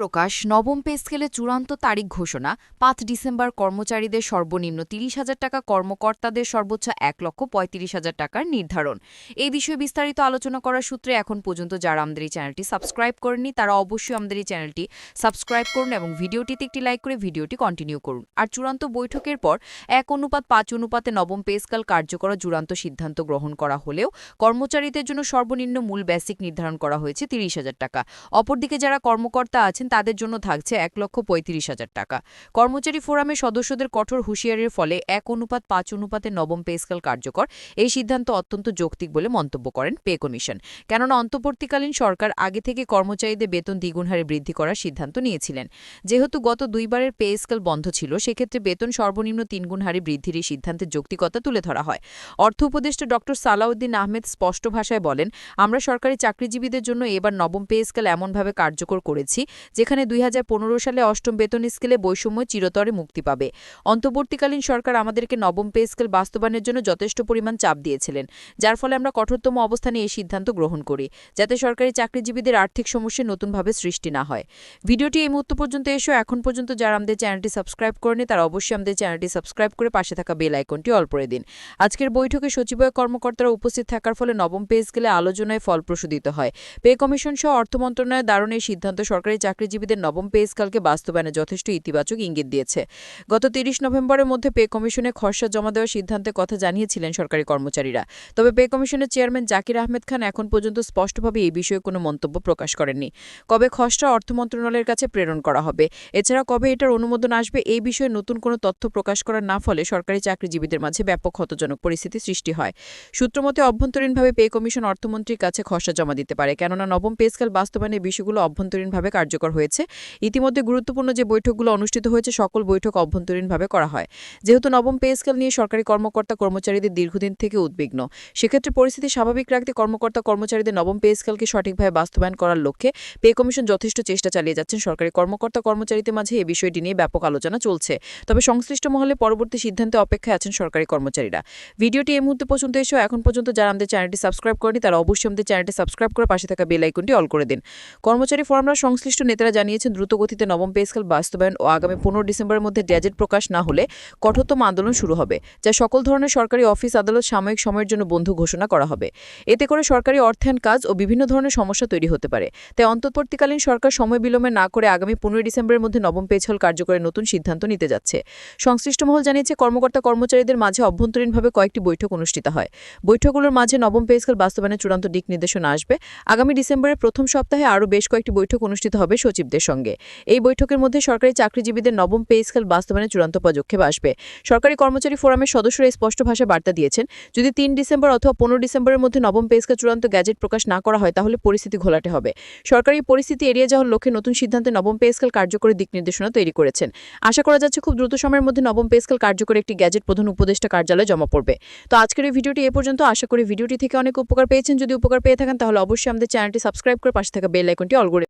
প্রকাশ নবম পে স্কেলে চূড়ান্ত তারিখ ঘোষণা ৫ ডিসেম্বর কর্মচারীদের সর্বনিম্ন ৩০,০০০ টাকা কর্মকর্তাদের সর্বোচ্চ ১,৩৫,০০০ টাকার নির্ধারণ। এই বিষয়ে বিস্তারিত আলোচনা করার সূত্রে এখন পর্যন্ত যারা আমাদের এই চ্যানেলটি সাবস্ক্রাইব করেননি তারা অবশ্যই আমাদের এই চ্যানেলটি সাবস্ক্রাইব করুন এবং ভিডিওটিতে একটি লাইক করে ভিডিওটি কন্টিনিউ করুন। আর চূড়ান্ত বৈঠকের পর ১:৫ অনুপাতে নবম পে স্কেল কার্যকর চূড়ান্ত সিদ্ধান্ত গ্রহণ করা হলেও কর্মচারীদের জন্য সর্বনিম্ন মূল বেসিক নির্ধারণ করা হয়েছে ৩০,০০০ টাকা। অপরদিকে যারা কর্মকর্তা আছেন তাদের জন্য থাকছে ১,৩৫,০০০ টাকা। কর্মচারী ফোরামের সদস্যদের কঠোর হুঁশিয়ারির ফলে ১:৫ অনুপাতে নবম পে স্কেল কার্যকর এই সিদ্ধান্ত অত্যন্ত যৌক্তিক বলে মন্তব্য করেন পে কমিশন। কেননা অন্তর্বর্তীকালীন সরকার আগে থেকে কর্মচারীদের বেতন দ্বিগুণ হারে বৃদ্ধি করার সিদ্ধান্ত নিয়েছিলেন। যেহেতু গত দুইবারের পে স্কেল বন্ধ ছিল সেক্ষেত্রে বেতন সর্বনিম্ন ৩ গুণ হারে বৃদ্ধির এই সিদ্ধান্তের যৌক্তিকতা তুলে ধরা হয়। অর্থ উপদেষ্টা ড সালাউদ্দিন আহমেদ স্পষ্ট ভাষায় বলেন, আমরা সরকারি চাকরিজীবীদের জন্য এবার নবম পে স্কেল এমনভাবে কার্যকর করেছি যেখানে ২০১৫ সালে অষ্টম বেতন স্কেলে বৈষম্য চিরতরে মুক্তি পাবে। অন্তর্বর্তীকালীন সরকার আমাদেরকে নবম পে স্কেল বাস্তবায়নের জন্য যথেষ্ট পরিমাণ চাপ দিয়েছিলেন, যার ফলে আমরা কঠোরতম অবস্থানে এই সিদ্ধান্ত গ্রহণ করি যাতে সরকারি চাকরিজীবীদের আর্থিক সমস্যা নতুনভাবে সৃষ্টি না হয়। ভিডিওটি এই মুহূর্ত পর্যন্ত এখন পর্যন্ত যারা আমাদের চ্যানেলটি সাবস্ক্রাইব করেনি তারা অবশ্যই আমাদের চ্যানেলটি সাবস্ক্রাইব করে পাশে থাকা বেল আইকনটি অল করে দিন। আজকের বৈঠকে সচিবালয় কর্মকর্তারা উপস্থিত থাকার ফলে নবম পে স্কেলে আলোচনায় ফলপ্রসূ হয়। পে কমিশন সহ অর্থ মন্ত্রণালয়ের দারুণ এই সিদ্ধান্ত সরকারি চাকরিজীবীদের নবম পে স্কেলকে বাস্তবায়নে যথেষ্ট ইতিবাচক ইঙ্গিত দিয়েছে। গত ৩০ নভেম্বরের মধ্যে পে কমিশনে খসড়া জমা দেওয়ার সিদ্ধান্তের কথা জানিয়েছিলেন সরকারি কর্মচারীরা। তবে পে কমিশনের চেয়ারম্যান জাকির আহমেদ খান এখন পর্যন্ত স্পষ্টভাবে এই বিষয়ে কোনো মন্তব্য প্রকাশ করেননি। কবে খসড়া অর্থ মন্ত্রণালয়ের কাছে প্রেরণ করা হবে, এছাড়া কবে এটার অনুমোদন আসবে এই বিষয়ে নতুন কোনো তথ্য প্রকাশ করার না ফলে সরকারি চাকরিজীবীদের মাঝে ব্যাপক হতজনক পরিস্থিতি সৃষ্টি হয়। সূত্রমতে অভ্যন্তরীণভাবে পে কমিশন অর্থমন্ত্রীর কাছে খসড়া জমা দিতে পারে, কেননা নবম পে স্কেল বাস্তবায়নের বিষয়গুলো অভ্যন্তরীণভাবে কার্যকর হয়েছে। ইতিমধ্যে গুরুত্বপূর্ণ যে বৈঠকগুলো অনুষ্ঠিত হয়েছে সকল বৈঠক অভ্যন্তরীণভাবে করা হয়। যেহেতু নবম পে স্কেল নিয়ে সরকারি কর্মকর্তা কর্মচারীদের দীর্ঘদিন থেকে উদ্বিগ্ন, সেক্ষেত্রে পরিস্থিতি স্বাভাবিক রাখতে কর্মকর্তা কর্মচারীদের নবম পে স্কেলকে সঠিকভাবে বাস্তবায়ন করার লক্ষ্যে পে কমিশন যথেষ্ট চেষ্টা চালিয়ে যাচ্ছেন। সরকারি কর্মকর্তা কর্মচারীদের মাঝে এই বিষয়টি নিয়ে ব্যাপক আলোচনা চলছে। তবে সংশ্লিষ্ট মহলে পরবর্তী সিদ্ধান্তে অপেক্ষায় আছেন সরকারি কর্মচারীরা। ভিডিওটি এই মুহূর্তে পর্যন্ত এখন পর্যন্ত যারা আমাদের চ্যানেলটি সাবস্ক্রাইব করেনি তারা অবশ্যই আমাদের চ্যানেলটি সাবস্ক্রাইব করে পাশে থাকা বেল আইকনটি অল করে দিন। কর্মচারী ফোরামরা সংশ্লিষ্ট নেতারা জানিয়েছেন দ্রুতগতিতে নবম পে স্কেল বাস্তবায়ন ও আগামী ১৫ ডিসেম্বরের মধ্যে গ্যাজেট প্রকাশ না হলে কঠোরতম আন্দোলন শুরু হবে, যা সকল ধরনের সরকারি অফিস আদালত সাময়িক সময়ের জন্য বন্ধ ঘোষণা করা হবে। এতে করে সরকারি অর্থায়ন কাজ ও বিভিন্ন ধরনের সমস্যা তৈরি হতে পারে। তাই অন্তর্বর্তীকালীন সরকার সময় বিলম্বে না করে আগামী ১৫ ডিসেম্বরের মধ্যে নবম পে স্কেল কার্যকরের নতুন সিদ্ধান্ত নিতে যাচ্ছে। সংশ্লিষ্ট মহল জানিয়েছে কর্মকর্তা কর্মচারীদের মাঝে অভ্যন্তরীণভাবে কয়েকটি বৈঠক অনুষ্ঠিত হয়। বৈঠকগুলোর মাঝে নবম পে স্কেল বাস্তবায়নের চূড়ান্ত দিক নির্দেশনা আসবে। আগামী ডিসেম্বরের প্রথম সপ্তাহে আরও বেশ কয়েকটি বৈঠক অনুষ্ঠিত হবে সচিবদের সঙ্গে। এই বৈঠকের মধ্যে সরকারি চাকরিজীবীদের নবম পে স্কেল বাস্তবায়নের চূড়ান্ত পদক্ষেপ আসবে। সরকারি কর্মচারী ফোরামের সদস্যরা স্পষ্ট ভাষায় বার্তা দিয়েছেন, যদি ৩ ডিসেম্বর অথবা ১৫ ডিসেম্বরের মধ্যে নবম পে স্কেল চূড়ান্ত গ্যাজেট প্রকাশ না করা হয় তাহলে পরিস্থিতি ঘোলাটে হবে। সরকারি পরিস্থিতি এড়িয়ে যাওয়ার লক্ষ্যে নতুন সিদ্ধান্তে নবম পে স্কেল কার্যকরের দিক নির্দেশনা তৈরি করেছেন। আশা করা যাচ্ছে খুব দ্রুত সময়ের মধ্যে নবম পে স্কেল কার্যকরে একটি গ্যাজেট প্রধান উপদেষ্টা কার্যালয়ে জমা পড়বে। তো আজকের এই ভিডিওটি এ পর্যন্ত। আশা করি ভিডিওটি থেকে অনেক উপকার পেয়েছেন। যদি উপকার পেয়ে থাকেন তাহলে অবশ্যই আমাদের চ্যানেলটি সাবস্ক্রাইব করে পাশে থাকা বেল আইকনটি অল করে